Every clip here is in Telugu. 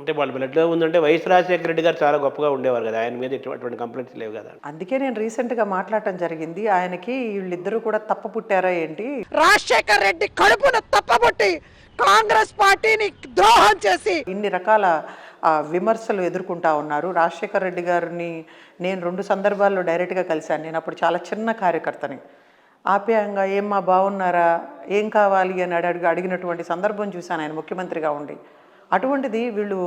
అంటే వాళ్ళ బ్లడ్‌లో ఉందంటే వైఎస్ రాజశేఖర రెడ్డి గారు చాలా గొప్పగా ఉండేవారు కదా! ఆయన మీద అటువంటి కంప్లెయింట్స్ లేవు కదా! అందుకే నేను రీసెంట్గా మాట్లాడటం జరిగింది. ఆయనకి వీళ్ళిద్దరూ కూడా తప్ప పుట్టారా ఏంటి, రాజశేఖర్ రెడ్డి కడుపును తప్పబొట్టి కాంగ్రెస్ పార్టీని ద్రోహం చేసి ఇన్ని రకాల విమర్శలు ఎదుర్కొంటా ఉన్నారు. రాజశేఖర రెడ్డి గారిని నేను 2 సందర్భాల్లో డైరెక్ట్గా కలిశాను. నేను అప్పుడు చాలా చిన్న కార్యకర్తని. ఆప్యాయంగా ఏమ్మా బాగున్నారా, ఏం కావాలి అని అడిగినటువంటి సందర్భం చూశాను ఆయన ముఖ్యమంత్రిగా ఉండి. అటువంటిది వీళ్ళు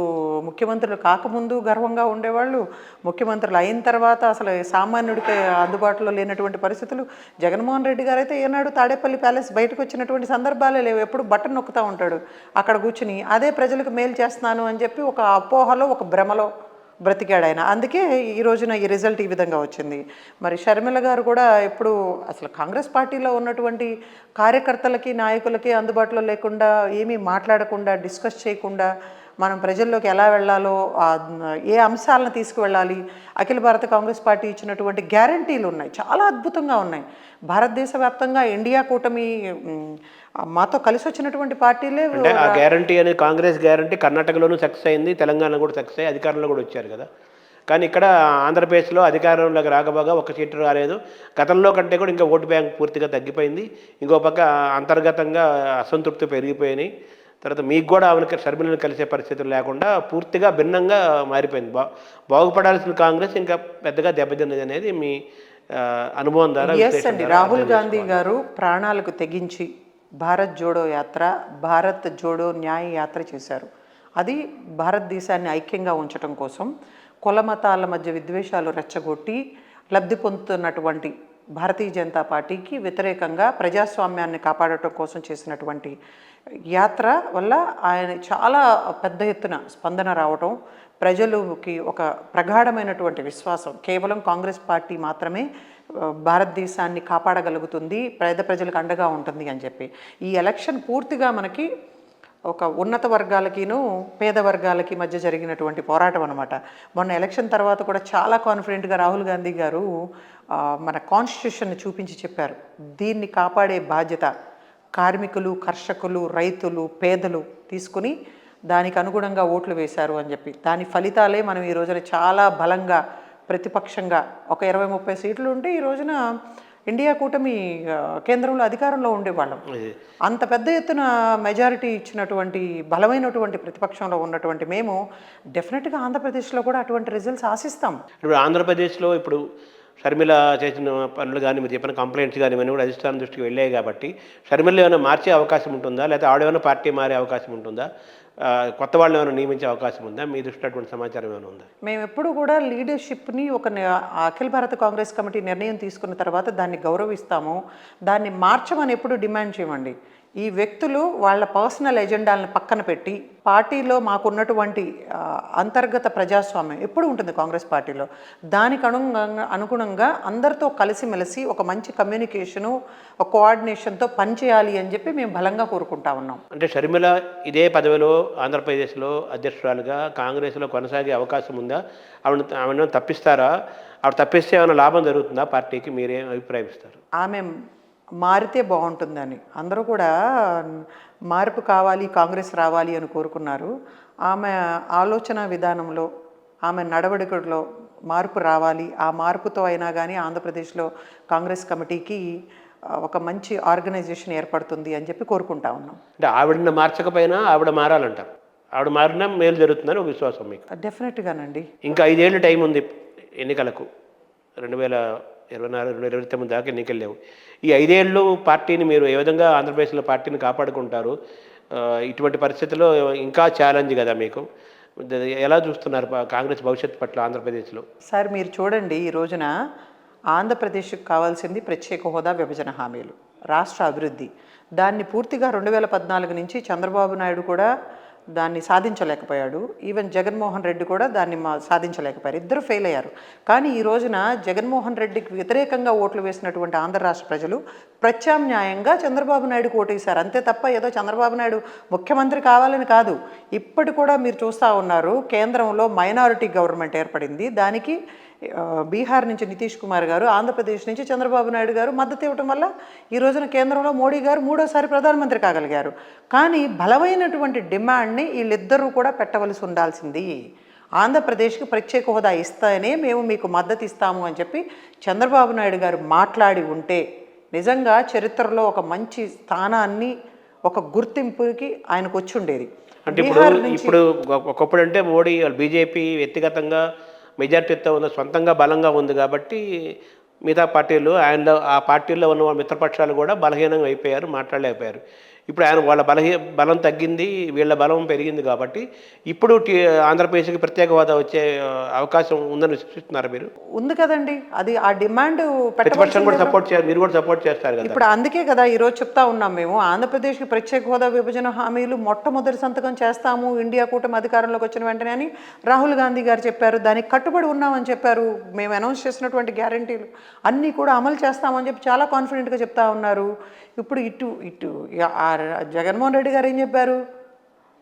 ముఖ్యమంత్రులు కాకముందు గర్వంగా ఉండేవాళ్ళు, ముఖ్యమంత్రులు అయిన తర్వాత అసలు సామాన్యుడికి అందుబాటులో లేనటువంటి పరిస్థితులు. జగన్మోహన్ రెడ్డి గారు అయితే ఏనాడు తాడేపల్లి ప్యాలెస్ బయటకు వచ్చినటువంటి సందర్భాలే లేవు. ఎప్పుడు బటన్ నొక్కుతూ ఉంటాడు అక్కడ కూర్చుని. అదే ప్రజలకు మేలు చేస్తున్నాను అని చెప్పి ఒక అపోహలో, ఒక భ్రమలో బ్రతికాడు ఆయన. అందుకే ఈ రోజున ఈ రిజల్ట్ ఈ విధంగా వచ్చింది. మరి షర్మిల గారు కూడా ఎప్పుడు అసలు కాంగ్రెస్ పార్టీలో ఉన్నటువంటి కార్యకర్తలకి, నాయకులకి అందుబాటులో లేకుండా, ఏమీ మాట్లాడకుండా, డిస్కస్ చేయకుండా మనం ప్రజల్లోకి ఎలా వెళ్ళాలో, ఏ అంశాలను తీసుకువెళ్ళాలి, అఖిల భారత కాంగ్రెస్ పార్టీ ఇచ్చినటువంటి గ్యారంటీలు ఉన్నాయి, చాలా అద్భుతంగా ఉన్నాయి. భారతదేశ వ్యాప్తంగా ఇండియా కూటమి మాతో కలిసి వచ్చినటువంటి పార్టీలే. అంటే ఆ గ్యారంటీ అనేది కాంగ్రెస్ గ్యారంటీ కర్ణాటకలోనూ సక్సెస్ అయింది, తెలంగాణ కూడా సక్సెస్ అయ్యి అధికారంలో కూడా వచ్చారు కదా! కానీ ఇక్కడ ఆంధ్రప్రదేశ్లో అధికారంలోకి రాకపోగా ఒక సీటు రాలేదు. గతంలో కంటే కూడా ఇంకా ఓటు బ్యాంక్ పూర్తిగా తగ్గిపోయింది. ఇంకో పక్క అంతర్గతంగా అసంతృప్తి పెరిగిపోయినాయి. తర్వాత మీకు కూడా ఆమెకి షర్మిలను కలిసే పరిస్థితులు లేకుండా పూర్తిగా భిన్నంగా మారిపోయింది. బాగుపడాల్సిన కాంగ్రెస్ ఇంకా పెద్దగా దెబ్బతిన్నది అనేది మీ అనుభవం ద్వారా. ఎస్ అండి, రాహుల్ గాంధీ గారు ప్రాణాలకు తెగించి భారత్ జోడో యాత్ర, భారత్ జోడో న్యాయ యాత్ర చేశారు. అది భారతదేశాన్ని ఐక్యంగా ఉంచడం కోసం, కుల మతాల మధ్య విద్వేషాలు రెచ్చగొట్టి లబ్ధి పొందుతున్నటువంటి భారతీయ జనతా పార్టీకి వ్యతిరేకంగా ప్రజాస్వామ్యాన్ని కాపాడటం కోసం చేసినటువంటి యాత్ర వల్ల ఆయన చాలా పెద్ద ఎత్తున స్పందన రావటం, ప్రజలకి ఒక ప్రగాఢమైనటువంటి విశ్వాసం, కేవలం కాంగ్రెస్ పార్టీ మాత్రమే భారతదేశాన్ని కాపాడగలుగుతుంది, పేద ప్రజలకు అండగా ఉంటుంది అని చెప్పి. ఈ ఎలక్షన్ పూర్తిగా మనకి ఒక ఉన్నత వర్గాలకిను పేద వర్గాలకి మధ్య జరిగినటువంటి పోరాటం అనమాట. మొన్న ఎలక్షన్ తర్వాత కూడా చాలా కాన్ఫిడెంట్గా రాహుల్ గాంధీ గారు మన కాన్స్టిట్యూషన్ని చూపించి చెప్పారు, దీన్ని కాపాడే బాధ్యత కార్మికులు, కర్షకులు, రైతులు, పేదలు తీసుకుని దానికి అనుగుణంగా ఓట్లు వేశారు అని చెప్పి. దాని ఫలితాలే మనం ఈ రోజున చాలా బలంగా ప్రతిపక్షంగా ఒక 20-30 సీట్లు ఉంటే ఈ రోజున ఇండియా కూటమి కేంద్రంలో అధికారంలో ఉండేవాళ్ళం. అంత పెద్ద ఎత్తున మెజారిటీ ఇచ్చినటువంటి బలమైనటువంటి ప్రతిపక్షంలో ఉన్నటువంటి మేము డెఫినెట్గా ఆంధ్రప్రదేశ్లో కూడా అటువంటి రిజల్ట్స్ ఆశిస్తాం. ఇప్పుడు ఆంధ్రప్రదేశ్లో ఇప్పుడు షర్మిల చేసిన పనులు కానీ, మీరు చెప్పిన కంప్లైంట్స్ కానీ ఇవన్నీ కూడా అధిష్టానం దృష్టికి వెళ్ళాయి కాబట్టి షర్మిల ఏమైనా మార్చే అవకాశం ఉంటుందా, లేకపోతే ఆవిడేమైనా పార్టీ మారే అవకాశం ఉంటుందా, కొత్త వాళ్ళు ఏమైనా నియమించే అవకాశం ఉందా? మీ దృష్టిలో అటువంటి సమాచారం ఏమైనా ఉందా? మేము ఎప్పుడు కూడా లీడర్షిప్ని అఖిల భారత కాంగ్రెస్ కమిటీ నిర్ణయం తీసుకున్న తర్వాత దాన్ని గౌరవిస్తాము, దాన్ని మార్చమని ఎప్పుడు డిమాండ్ చేయమండి. ఈ వ్యక్తులు వాళ్ళ పర్సనల్ ఎజెండాలను పక్కన పెట్టి పార్టీలో మాకున్నటువంటి అంతర్గత ప్రజాస్వామ్యం ఎప్పుడు ఉంటుంది కాంగ్రెస్ పార్టీలో, దానికి అనుగుణంగా అందరితో కలిసిమెలిసి ఒక మంచి కమ్యూనికేషను, ఒక కోఆర్డినేషన్తో పనిచేయాలి అని చెప్పి మేము బలంగా కోరుకుంటా ఉన్నాం. అంటే షర్మిల ఇదే పదవిలో ఆంధ్రప్రదేశ్లో అధ్యక్షురాలుగా కాంగ్రెస్లో కొనసాగే అవకాశం ఉందా? ఆవిడ తప్పిస్తారా? ఆవిడ తప్పిస్తే ఏమైనా లాభం జరుగుతుందా పార్టీకి? మీరేం అభిప్రాయమిస్తారు? ఆమె మారితే బాగుంటుందని అందరూ కూడా మార్పు కావాలి, కాంగ్రెస్ రావాలి అని కోరుకున్నారు. ఆమె ఆలోచన విధానంలో, ఆమె నడవడికలో మార్పు రావాలి. ఆ మార్పుతో అయినా కానీ ఆంధ్రప్రదేశ్లో కాంగ్రెస్ కమిటీకి ఒక మంచి ఆర్గనైజేషన్ ఏర్పడుతుంది అని చెప్పి కోరుకుంటా ఉన్నాం. అంటే ఆవిడని మార్చకపోయినా ఆవిడ మారాలంటారు. ఆవిడ మారినా మేలు జరుగుతుందని ఒక విశ్వాసం మీకు? డెఫినెట్గానండి. ఇంకా 5 ఏళ్ళు టైం ఉంది ఎన్నికలకు. 2024, 2029 దాకా ఎన్నికలు లేవు. ఈ 5 ఏళ్ళు పార్టీని మీరు ఏ విధంగా ఆంధ్రప్రదేశ్లో పార్టీని కాపాడుకుంటారు? ఇటువంటి పరిస్థితుల్లో ఇంకా ఛాలెంజ్ కదా మీకు. ఎలా చూస్తున్నారు కాంగ్రెస్ భవిష్యత్తు పట్ల ఆంధ్రప్రదేశ్లో? సార్ మీరు చూడండి, ఈ రోజున ఆంధ్రప్రదేశ్కి కావాల్సింది ప్రత్యేక హోదా, విభజన హామీలు, రాష్ట్ర అభివృద్ధి. దాన్ని పూర్తిగా 2014 నుంచి చంద్రబాబు నాయుడు కూడా దాన్ని సాధించలేకపోయాడు. ఈవెన్ జగన్మోహన్ రెడ్డి కూడా దాన్ని సాధించలేకపోయారు. ఇద్దరు ఫెయిల్ అయ్యారు. కానీ ఈ రోజున జగన్మోహన్ రెడ్డికి వ్యతిరేకంగా ఓట్లు వేసినటువంటి ఆంధ్ర రాష్ట్ర ప్రజలు ప్రత్యామ్నాయంగా చంద్రబాబు నాయుడుకు ఓటేశారు. అంతే తప్ప ఏదో చంద్రబాబు నాయుడు ముఖ్యమంత్రి కావాలని కాదు. ఇప్పటి కూడా మీరు చూస్తూ ఉన్నారు, కేంద్రంలో మైనారిటీ గవర్నమెంట్ ఏర్పడింది. దానికి బీహార్ నుంచి నితీష్ కుమార్ గారు, ఆంధ్రప్రదేశ్ నుంచి చంద్రబాబు నాయుడు గారు మద్దతు ఇవ్వటం వల్ల ఈ రోజున కేంద్రంలో మోడీ గారు 3వ ప్రధానమంత్రి కాగలిగారు. కానీ బలమైనటువంటి డిమాండ్ని వీళ్ళిద్దరూ కూడా పెట్టవలసి ఉండాల్సింది. ఆంధ్రప్రదేశ్కి ప్రత్యేక హోదా ఇస్తేనే మేము మీకు మద్దతు ఇస్తాము అని చెప్పి చంద్రబాబు నాయుడు గారు మాట్లాడి ఉంటే నిజంగా చరిత్రలో ఒక మంచి స్థానాన్ని, ఒక గుర్తింపుకి ఆయనకు వచ్చి ఉండేది. అంటే ఇప్పుడు ఒకప్పుడు అంటే మోడీ బీజేపీ వ్యక్తిగతంగా మెజార్టీతో ఉన్న సొంతంగా బలంగా ఉంది కాబట్టి మిగతా పార్టీలు ఆయనలో ఆ పార్టీల్లో ఉన్న మిత్రపక్షాలు కూడా బలహీనంగా అయిపోయారు, మాట్లాడలేకపోయారు. ఇప్పుడు ఆయన వాళ్ళ బలం తగ్గింది, వీళ్ళ బలం పెరిగింది కాబట్టి ఇప్పుడు ఆంధ్రప్రదేశ్కి ప్రత్యేక హోదా వచ్చే అవకాశం ఉందని విశ్వసిస్తున్నారు మీరు? ఉంది కదండి, అది ఆ డిమాండ్ ప్రతిపక్షం కూడా సపోర్ట్ చేయాలి, మీరు కూడా సపోర్ట్ చేస్తారు కదా. ఇప్పుడు అందుకే కదా ఈరోజు చెప్తా ఉన్నాం మేము, ఆంధ్రప్రదేశ్కి ప్రత్యేక హోదా విభజన హామీలు మొట్టమొదటి సంతకం చేస్తాము ఇండియా కూటమి అధికారంలోకి వచ్చిన వెంటనే అని రాహుల్ గాంధీ గారు చెప్పారు. దానికి కట్టుబడి ఉన్నామని చెప్పారు. మేము అనౌన్స్ చేసినటువంటి గ్యారంటీలు అన్నీ కూడా అమలు చేస్తామని చెప్పి చాలా కాన్ఫిడెంట్గా చెప్తా ఉన్నారు. ఇప్పుడు ఇటు జగన్మోహన్ రెడ్డి గారు ఏం చెప్పారు?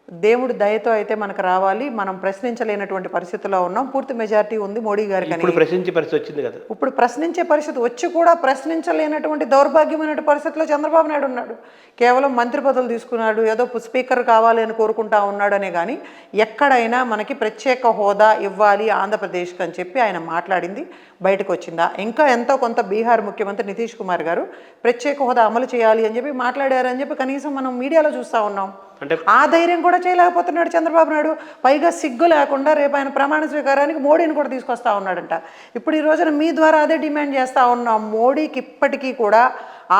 దేవుడి దయతో అయితే మనకు రావాలి, మనం ప్రశ్నించలేనటువంటి పరిస్థితిలో ఉన్నాం, పూర్తి మెజారిటీ ఉంది మోడీ గారికి. ఇప్పుడు ప్రశ్నించే పరిస్థితి వచ్చింది కదా. ఇప్పుడు ప్రశ్నించే పరిస్థితి వచ్చి కూడా ప్రశ్నించలేనటువంటి దౌర్భాగ్యమైన పరిస్థితిలో చంద్రబాబు నాయుడు ఉన్నాడు. కేవలం మంత్రి పదవులు తీసుకున్నాడు, ఏదో స్పీకర్ కావాలి అని కోరుకుంటా ఉన్నాడనే కానీ ఎక్కడైనా మనకి ప్రత్యేక హోదా ఇవ్వాలి ఆంధ్రప్రదేశ్కి అని చెప్పి ఆయన మాట్లాడింది బయటకు వచ్చిందా? ఇంకా ఎంతో కొంత బీహార్ ముఖ్యమంత్రి నితీష్ కుమార్ గారు ప్రత్యేక హోదా అమలు చేయాలి అని చెప్పి మాట్లాడారని చెప్పి కనీసం మనం మీడియాలో చూస్తూ ఉన్నాం. అంటే ఆ ధైర్యం కూడా చేయలేకపోతున్నాడు చంద్రబాబు నాయుడు. పైగా సిగ్గు లేకుండా రేపు ఆయన ప్రమాణ స్వీకారానికి మోడీని కూడా తీసుకొస్తా ఉన్నాడంట. ఇప్పుడు ఈ రోజున మీ ద్వారా అదే డిమాండ్ చేస్తూ ఉన్నాం. మోడీకి ఇప్పటికీ కూడా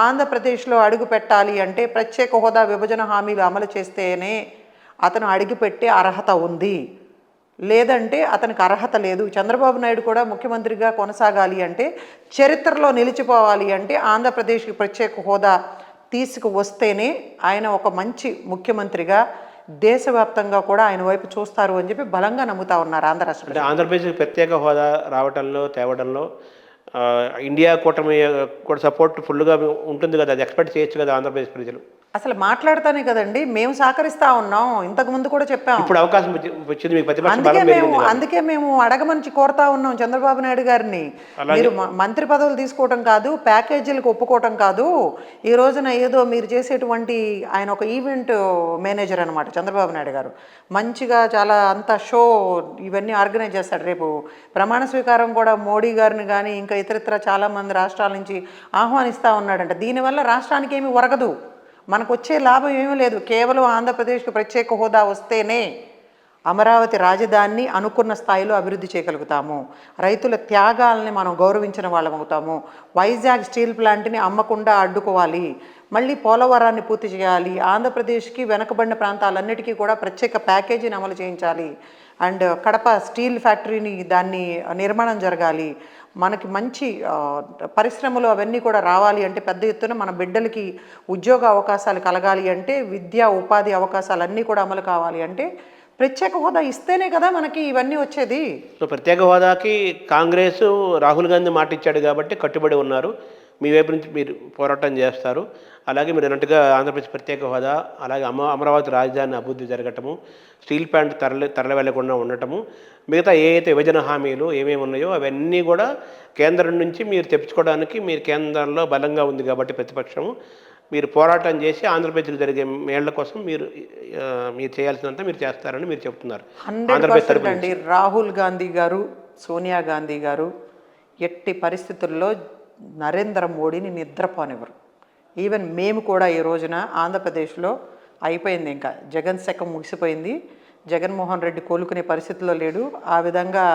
ఆంధ్రప్రదేశ్లో అడుగు పెట్టాలి అంటే ప్రత్యేక హోదా విభజన హామీలు అమలు చేస్తేనే అతను అడుగుపెట్టే అర్హత ఉంది, లేదంటే అతనికి అర్హత లేదు. చంద్రబాబు నాయుడు కూడా ముఖ్యమంత్రిగా కొనసాగాలి అంటే, చరిత్రలో నిలిచిపోవాలి అంటే ఆంధ్రప్రదేశ్కి ప్రత్యేక హోదా తీసుకువస్తేనే ఆయన ఒక మంచి ముఖ్యమంత్రిగా దేశవ్యాప్తంగా కూడా ఆయన వైపు చూస్తారు అని చెప్పి బలంగా నమ్ముతా ఉన్నారు ఆంధ్ర రాష్ట్రం. అంటే ఆంధ్రప్రదేశ్కి ప్రత్యేక హోదా రావడంలో తేవడంలో ఇండియా కూటమి కూడా సపోర్ట్ ఫుల్గా ఉంటుంది కదా, అది ఎక్స్పెక్ట్ చేయొచ్చు కదా ఆంధ్రప్రదేశ్ ప్రజలు. అసలు మాట్లాడతానే కదండి మేము సహకరిస్తా ఉన్నాం, ఇంతకు ముందు కూడా చెప్పాం. ఇప్పుడు అవకాశం వచ్చింది మీకు, ప్రతిపక్ష బలం పెరిగింది. అందుకే మేము అడగమని కోరుతా ఉన్నాం చంద్రబాబు నాయుడు గారిని. మీరు మంత్రి పదవులు తీసుకోవటం కాదు, ప్యాకేజీలకు ఒప్పుకోవటం కాదు, ఈ రోజున ఏదో మీరు చేసేటువంటి ఆయన ఒక ఈవెంట్ మేనేజర్ అనమాట చంద్రబాబు నాయుడు గారు. మంచిగా చాలా అంత షో ఇవన్నీ ఆర్గనైజ్ చేస్తాడు. రేపు ప్రమాణ స్వీకారం కూడా మోడీ గారిని కానీ ఇంకా ఇతరత్ర చాలామంది రాష్ట్రాల నుంచి ఆహ్వానిస్తూ ఉన్నాడంట. దీనివల్ల రాష్ట్రానికి ఏమి ఒరగదు, మనకు వచ్చే లాభం ఏమీ లేదు. కేవలం ఆంధ్రప్రదేశ్కి ప్రత్యేక హోదా వస్తేనే అమరావతి రాజధానిని అనుకున్న స్థాయిలో అభివృద్ధి చేయగలుగుతాము, రైతుల త్యాగాలని మనం గౌరవించిన వాళ్ళం అవుతాము, వైజాగ్ స్టీల్ ప్లాంట్ని అమ్మకుండా అడ్డుకోవాలి, మళ్ళీ పోలవరాన్ని పూర్తి చేయాలి, ఆంధ్రప్రదేశ్కి వెనకబడిన ప్రాంతాలన్నిటికీ కూడా ప్రత్యేక ప్యాకేజీని అమలు చేయించాలి, అండ్ కడప స్టీల్ ఫ్యాక్టరీని దాన్ని నిర్మాణం జరగాలి, మనకి మంచి పరిశ్రమలు అవన్నీ కూడా రావాలి అంటే పెద్ద ఎత్తున మన బిడ్డలకి ఉద్యోగ అవకాశాలు కలగాలి అంటే విద్యా ఉపాధి అవకాశాలన్నీ కూడా అమలు కావాలి అంటే ప్రత్యేక హోదా ఇస్తేనే కదా మనకి ఇవన్నీ వచ్చేది. సో ప్రత్యేక హోదాకి కాంగ్రెస్ రాహుల్ గాంధీ మాట ఇచ్చాడు కాబట్టి కట్టుబడి ఉన్నారు, మీ వైపు నుంచి మీరు పోరాటం చేస్తారు. అలాగే మీరు అన్నట్టుగా ఆంధ్రప్రదేశ్ ప్రత్యేక హోదా, అలాగే అమరావతి రాజధాని అభివృద్ధి జరగటము, స్టీల్ ప్లాంట్ తరలి వెళ్లకుండా ఉండటము, మిగతా ఏవైతే విభజన హామీలు ఏమేమి ఉన్నాయో అవన్నీ కూడా కేంద్రం నుంచి మీరు తెప్పించుకోవడానికి మీరు కేంద్రంలో బలంగా ఉంది కాబట్టి ప్రతిపక్షము మీరు పోరాటం చేసి ఆంధ్రప్రదేశ్కి జరిగే మేళ్ల కోసం మీరు చేయాల్సినంత మీరు చేస్తారని మీరు చెప్తున్నారు. 100% అండి. రాహుల్ గాంధీ గారు, సోనియా గాంధీ గారు ఎట్టి పరిస్థితుల్లో నరేంద్ర మోడీని నిద్రపోనివ్వరు. ఈవెన్ మేము కూడా ఈ రోజున ఆంధ్రప్రదేశ్లో అయిపోయింది, ఇంకా జగన్ శకం ముగిసిపోయింది, జగన్మోహన్ రెడ్డి కోలుకునే పరిస్థితిలో లేడు, ఆ విధంగా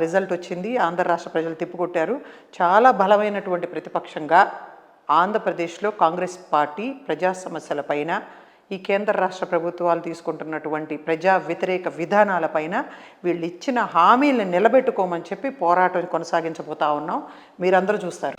రిజల్ట్ వచ్చింది, ఆంధ్ర రాష్ట్ర ప్రజలు తిప్పుకొట్టారు. చాలా బలమైనటువంటి ప్రతిపక్షంగా ఆంధ్రప్రదేశ్లో కాంగ్రెస్ పార్టీ ప్రజా సమస్యలపైన, ఈ కేంద్ర రాష్ట్ర ప్రభుత్వాలు తీసుకుంటున్నటువంటి ప్రజా వ్యతిరేక విధానాలపైన వీళ్ళు ఇచ్చిన హామీలను నిలబెట్టుకోమని చెప్పి పోరాటం కొనసాగించబోతా ఉన్నాం. మీరందరూ చూస్తారు.